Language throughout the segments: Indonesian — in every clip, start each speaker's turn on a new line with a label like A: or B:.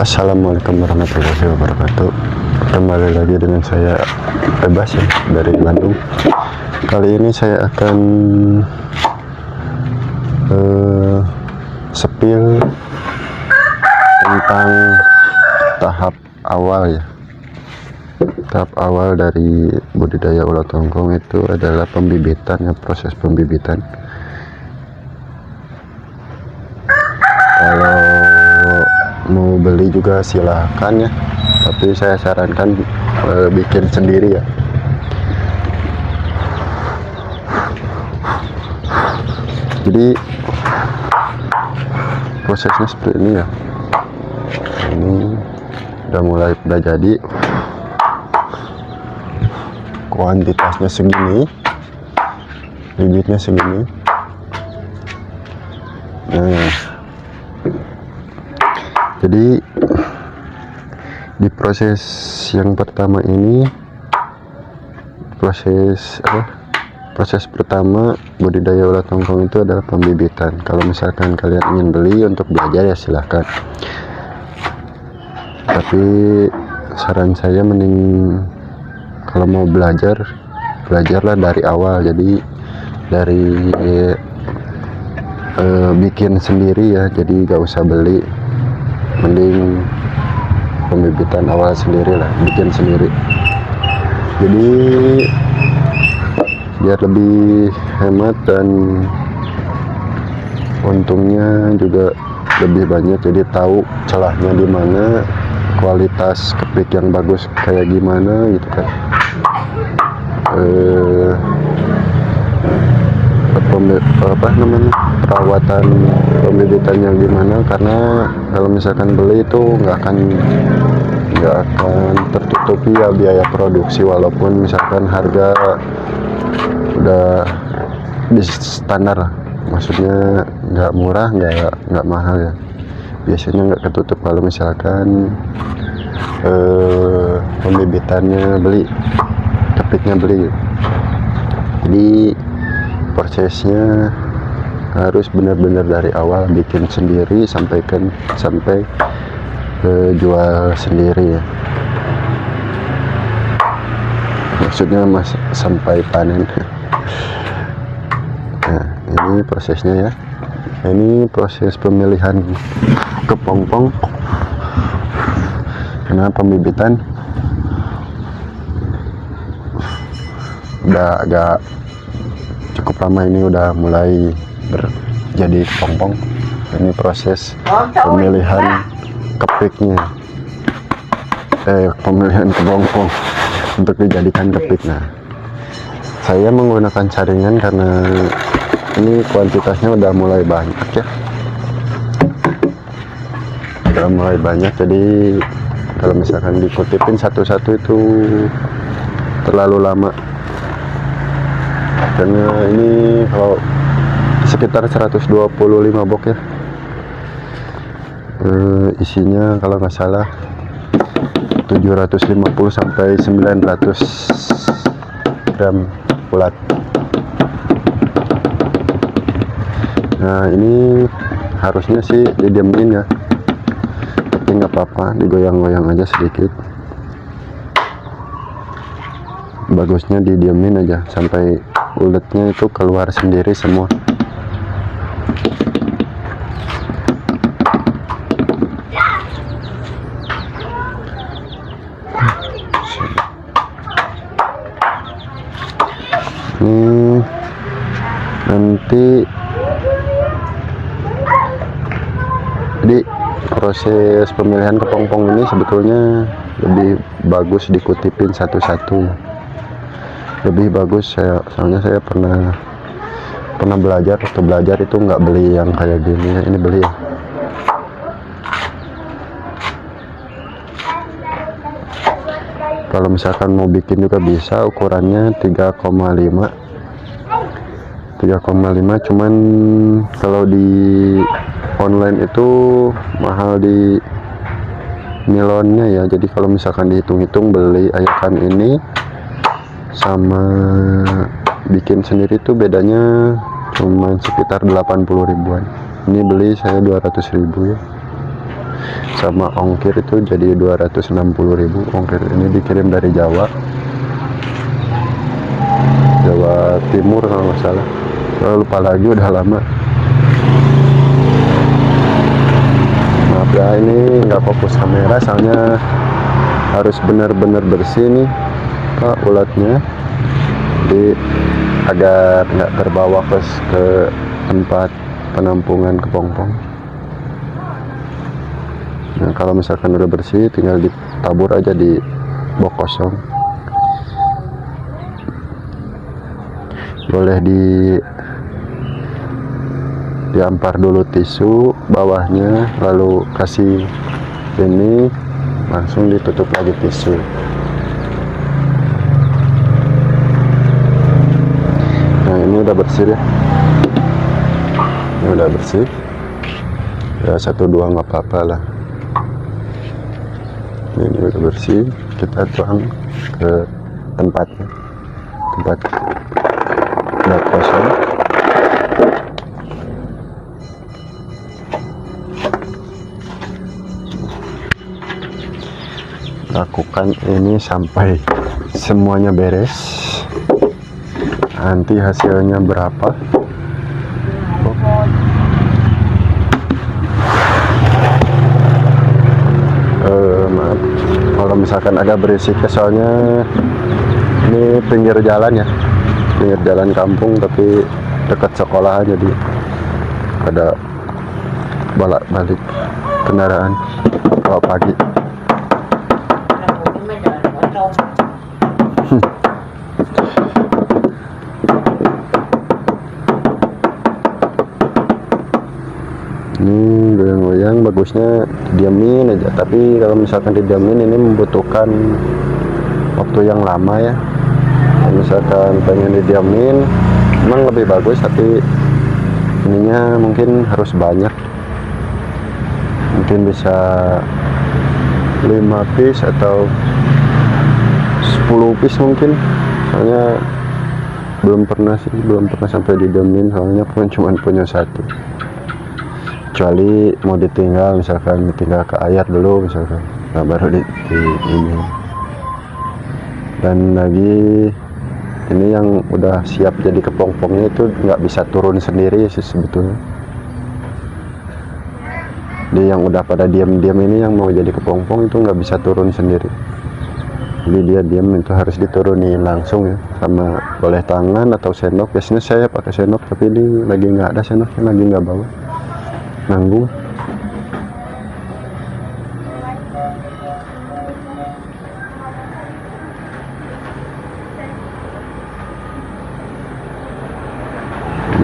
A: Assalamualaikum warahmatullahi wabarakatuh. Kembali lagi dengan saya Bebas ya, dari Bandung. Kali ini saya akan spill tentang tahap awal ya. Tahap awal dari budidaya ulat tongkong itu adalah pembibitan ya, proses pembibitan. Kalau mau beli juga silahkan ya, tapi saya sarankan bikin sendiri ya. Jadi prosesnya seperti ini ya. Ini udah jadi, kuantitasnya segini, bibitnya segini. Nah, jadi di proses yang pertama ini, proses pertama budidaya ulat tongkong itu adalah pembibitan. Kalau misalkan kalian ingin beli untuk belajar ya silahkan, tapi saran saya mending kalau mau belajarlah dari awal. Jadi dari bikin sendiri ya, jadi gak usah beli, mending pembibitan awal sendiri lah, bikin sendiri. Jadi biar lebih hemat dan untungnya juga lebih banyak. Jadi tahu celahnya di mana, kualitas kepik yang bagus kayak gimana gitu kan. Perawatan pembibitannya gimana, karena kalau misalkan beli itu nggak akan tertutupi ya biaya produksi, walaupun misalkan harga udah di standar lah, maksudnya nggak murah nggak mahal ya, biasanya nggak ketutup kalau misalkan pembibitannya beli, kepiknya beli. Jadi prosesnya harus benar-benar dari awal bikin sendiri sampai jual sendiri ya, maksudnya sampai panen. Nah, ini prosesnya ya. Ini proses pemilihan kepompong. Karena pembibitan udah agak cukup lama, ini udah mulai jadi kepompong. Ini proses pemilihan kepiknya, pemilihan kepompong untuk dijadikan kepik. Nah, saya menggunakan saringan karena ini kuantitasnya udah mulai banyak ya, jadi kalau misalkan dikutipin satu-satu itu terlalu lama, karena ini kalau sekitar 125 box ya, isinya kalau nggak salah 750 sampai 900 gram ulat. Nah, ini harusnya sih didiemin ya, tapi nggak apa-apa, digoyang-goyang aja sedikit. Bagusnya didiemin aja sampai uletnya itu keluar sendiri semua. Nanti jadi proses pemilihan kepompong ini sebetulnya lebih bagus dikutipin satu-satu, lebih bagus. Soalnya saya pernah belajar, waktu belajar itu nggak beli yang kayak gini ya, ini beli ya. Kalau misalkan mau bikin juga bisa, ukurannya 3,5, cuman kalau di online itu mahal di nilonnya ya. Jadi kalau misalkan dihitung-hitung beli ayakan ini sama bikin sendiri tuh bedanya cuman sekitar 80 ribuan. Ini beli saya 200 ribu ya. sama ongkir itu jadi 260.000. Ongkir ini dikirim dari Jawa Timur kalau nggak salah. Lupa lagi, udah lama. Maaf ya, ini nggak fokus kamera soalnya harus benar-benar bersih nih ulatnya, jadi agar nggak terbawa ke tempat penampungan kepompong. Nah, kalau misalkan udah bersih tinggal ditabur aja di box kosong. Boleh diampar dulu tisu bawahnya, lalu kasih ini, langsung ditutup lagi tisu. Nah, ini udah bersih ya, ini udah bersih ya, 1-2 nggak apa-apa lah. Ini udah bersih, kita tuang ke tempat udah kosong. Lakukan ini sampai semuanya beres. Nanti hasilnya berapa? Maaf kalau misalkan agak berisik, soalnya ini pinggir jalan ya, pinggir jalan kampung tapi dekat sekolah, jadi ada balik kendaraan kalau pagi. Ini goyang-goyang, bagusnya diamin aja, tapi kalau misalkan didiamin ini membutuhkan waktu yang lama ya. Kalau misalkan pengen didiamin memang lebih bagus, tapi ininya mungkin harus banyak, mungkin bisa 5 piece atau 10 piece mungkin. Soalnya belum pernah sampai didiamin, soalnya cuma punya satu. Kecuali mau ditinggal, misalkan ditinggal ke air dulu misalkan, nah baru di ini. Dan lagi ini yang udah siap jadi kepompongnya itu nggak bisa turun sendiri sih sebetulnya. Jadi yang udah pada diam-diam ini yang mau jadi kepompong itu nggak bisa turun sendiri, jadi dia diam itu harus diturunin langsung ya, sama boleh tangan atau sendok. Biasanya saya pakai sendok, tapi ini lagi nggak ada sendoknya, lagi nggak bawa, nanggung.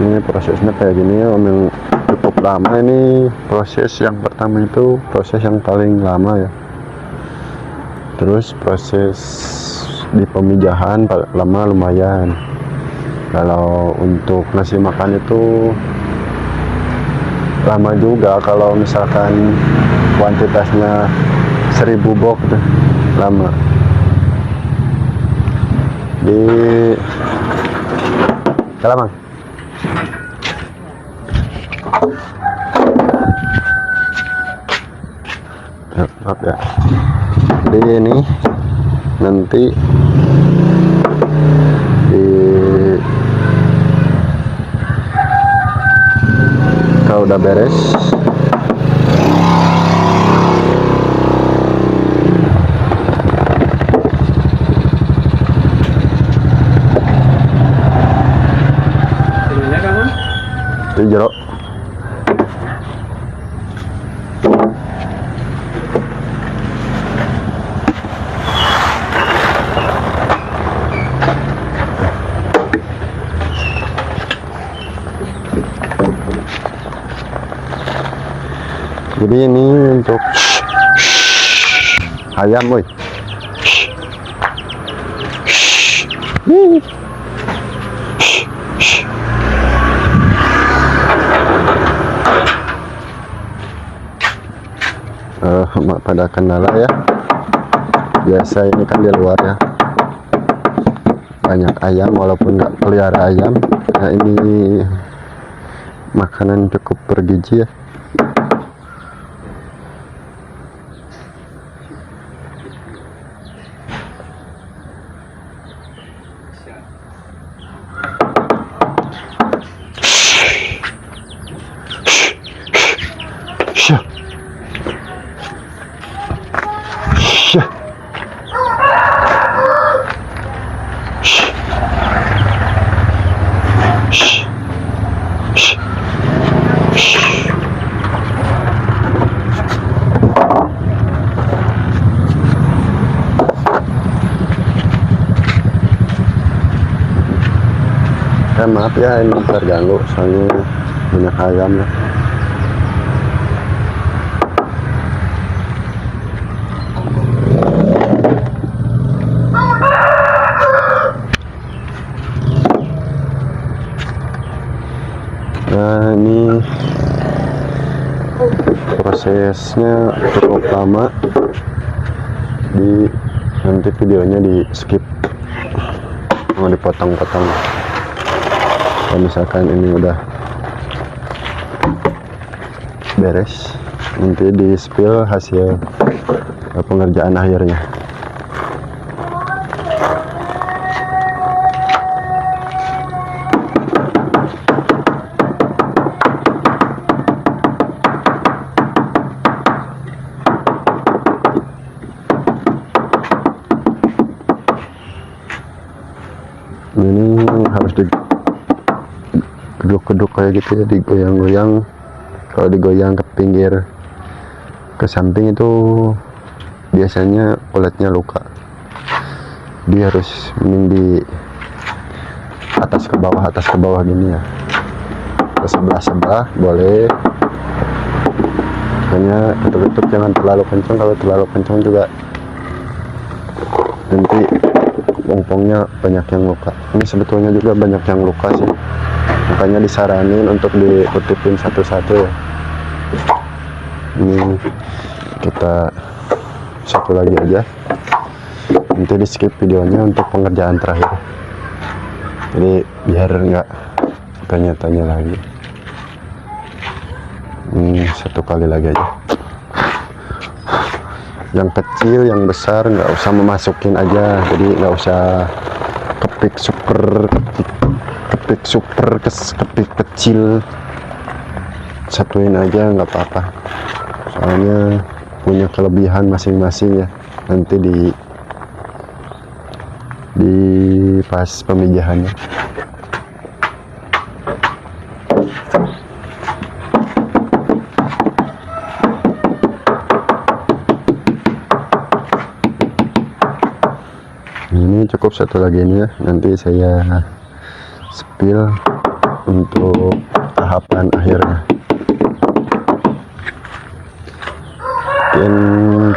A: Ini prosesnya kayak gini ya, memang cukup lama. Ini proses yang pertama itu proses yang paling lama ya. Terus proses di pemijahan lama lumayan. Kalau untuk ngasih makan itu lama juga, kalau misalkan kuantitasnya 1000 box tuh lama. Di Kalamang maaf ya, jadi ini nanti kalau udah beres itu jeruk. Jadi ini untuk ayam, woi. Pada kendala ya, biasa ini kan di luar ya, banyak ayam walaupun nggak pelihara ayam. Nah, ini makanan cukup bergizi ya. Syah. Shh. Shh. Shh. Shh. Maaf ya ini terganggu soalnya banyak ayam ya. Nah ini prosesnya cukup lama, nanti videonya di skip, mau dipotong-potong. Kalau misalkan ini udah beres, nanti di spill hasil pengerjaan akhirnya. Ini harus dikeduk-keduk kayak gitu ya, digoyang-goyang. Kalau digoyang ke pinggir ke samping itu biasanya kuletnya luka. Dia harus mending di atas ke bawah gini ya, ke sebelah boleh, hanya ketuk-ketuk, jangan terlalu kencang. Kalau terlalu kencang juga nanti pompongnya banyak yang luka. Ini sebetulnya juga banyak yang luka sih, makanya disaranin untuk dikutipin satu-satu ya. Ini kita satu lagi aja, nanti di skip videonya untuk pengerjaan terakhir, jadi biar nggak tanya-tanya lagi. Satu kali lagi aja, yang kecil yang besar nggak usah memasukin aja, jadi nggak usah kepik kepik kecil, satuin aja nggak apa-apa, soalnya punya kelebihan masing-masing ya. Nanti di pas pemijahannya. Ini cukup satu lagi ini ya, nanti saya spill untuk tahapan akhirnya. Dan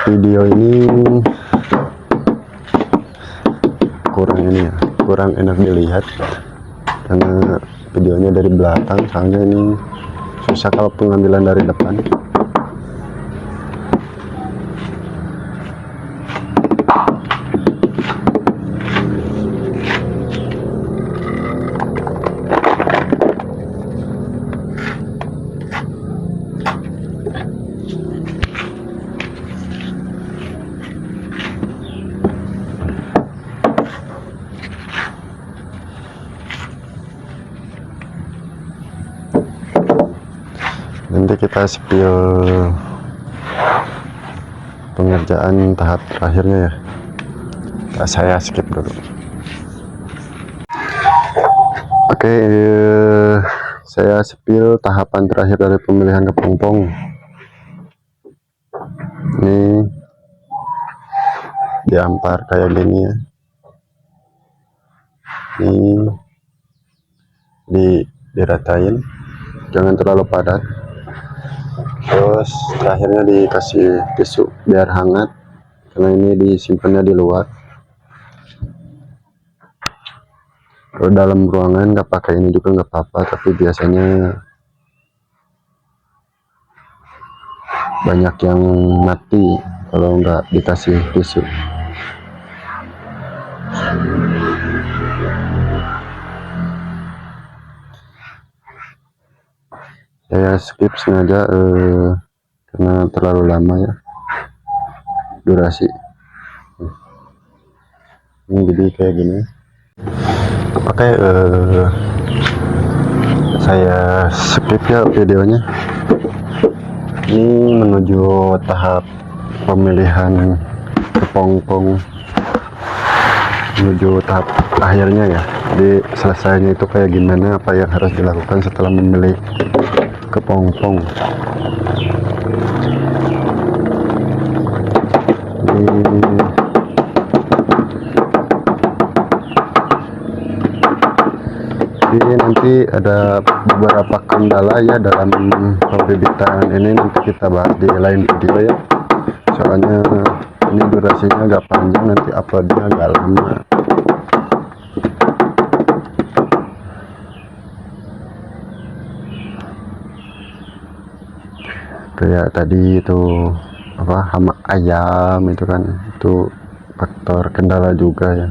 A: video ini kurang enak dilihat karena videonya dari belakang, soalnya ini susah kalau pengambilan dari depan. Nanti kita spill pengerjaan tahap terakhirnya ya. Saya skip dulu. Oke, saya spill tahapan terakhir dari pemilihan kepompong. Ini diampar kayak gini ya. Ini diratain, jangan terlalu padat. Terus terakhirnya dikasih tisu biar hangat, karena ini disimpannya di luar. Kalau dalam ruangan nggak pakai ini juga nggak apa-apa, tapi biasanya banyak yang mati kalau nggak dikasih tisu. Saya skip sengaja karena terlalu lama ya durasi. Ini jadi kayak gini. Oke, saya skip ya videonya. Ini menuju tahap pemilihan berpong-pong menuju tahap akhirnya ya. Jadi selesainya itu kayak gimana, apa yang harus dilakukan setelah membeli kepompong. Jadi nanti ada beberapa kendala ya dalam pembibitan ini, nanti kita bahas di lain video ya, soalnya ini durasinya agak panjang, nanti uploadnya agak lama. Kayak tadi itu apa, hama ayam itu kan, itu faktor kendala juga ya.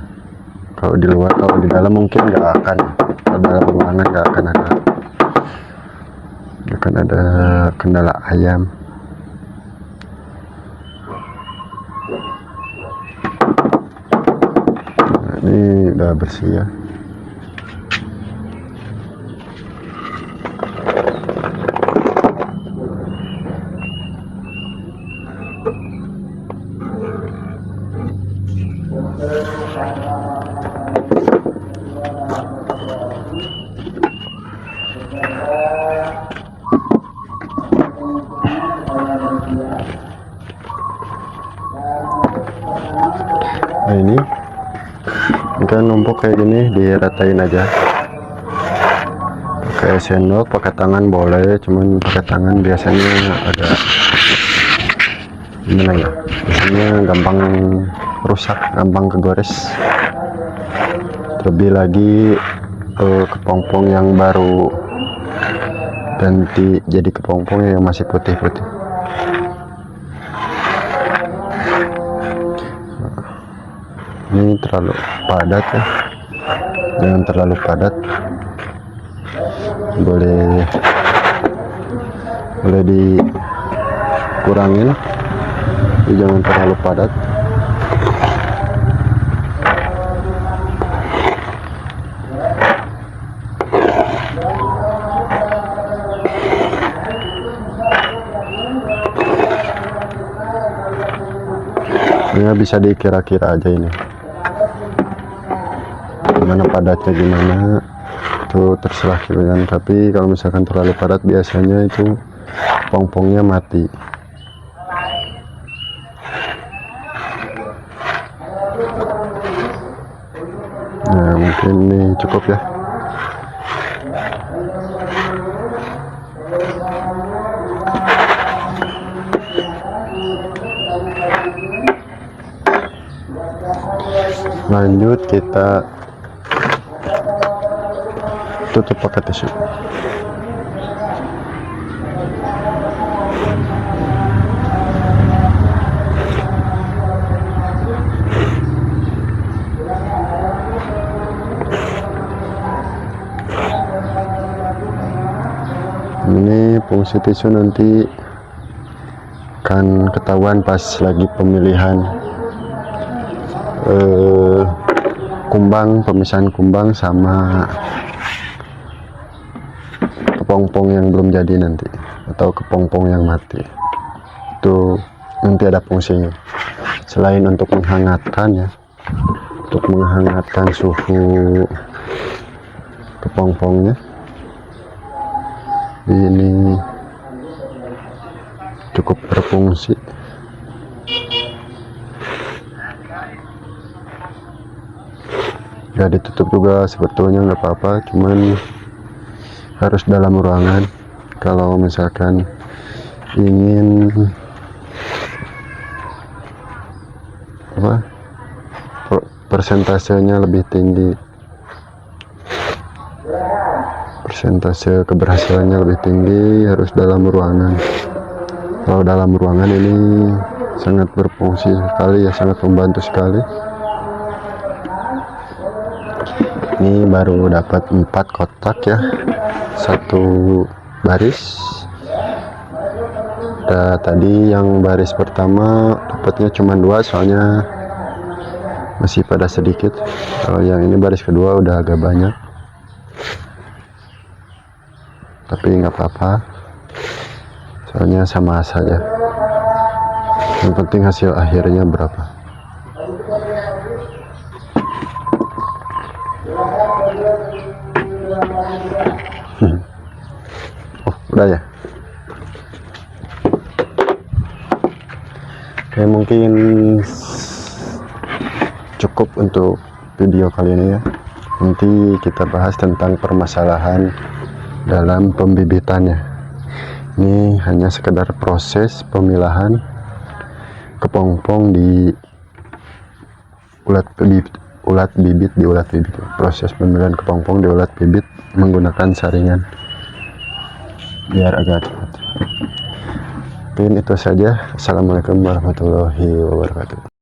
A: Kalau di luar, kalau di dalam mungkin nggak akan, kalau dalam ruangan nggak akan ada kendala ayam. Nah, ini udah bersih ya. Nah ini kan numpuk kayak gini, diratain aja pakai sendok, pakai tangan boleh, cuman pakai tangan biasanya agak gimana ya, biasanya gampang rusak, gampang kegores. Terlebih lagi kepompong yang baru ganti jadi kepompong yang masih putih-putih. Ini terlalu padat ya, jangan terlalu padat, boleh dikurangin, tapi jangan terlalu padat. Ini bisa dikira-kira aja ini gimana padatnya, gimana itu terserah kalian. Tapi kalau misalkan terlalu padat biasanya itu pongpongnya mati. Nah mungkin ini cukup ya. Lanjut kita tutup pakai tisu. Ini fungsi tisu nanti akan ketahuan pas lagi pemilihan kumbang, pemisahan kumbang sama kepompong yang belum jadi nanti, atau kepompong yang mati. Itu nanti ada fungsinya selain untuk menghangatkan ya, untuk menghangatkan suhu kepompongnya. Ini cukup berfungsi. Ya ditutup juga sebetulnya nggak apa-apa, cuman harus dalam ruangan. Kalau misalkan ingin apa, persentasenya lebih tinggi, persentase keberhasilannya lebih tinggi, harus dalam ruangan. Kalau dalam ruangan ini sangat berfungsi sekali ya, sangat membantu sekali. Ini baru dapat 4 kotak ya, satu baris. Tadi yang baris pertama dapatnya cuma 2, soalnya masih pada sedikit. Kalau yang ini baris kedua udah agak banyak, tapi nggak apa-apa, soalnya sama saja, yang penting hasil akhirnya berapa. Udah ya. Oke, mungkin cukup untuk video kali ini ya. Nanti kita bahas tentang permasalahan dalam pembibitannya. Ini hanya sekedar proses pemilahan kepompong di ulat bibit. Proses pemilihan kepompong di ulat bibit menggunakan saringan biar agak cepat. Mungkin itu saja. Assalamualaikum warahmatullahi wabarakatuh.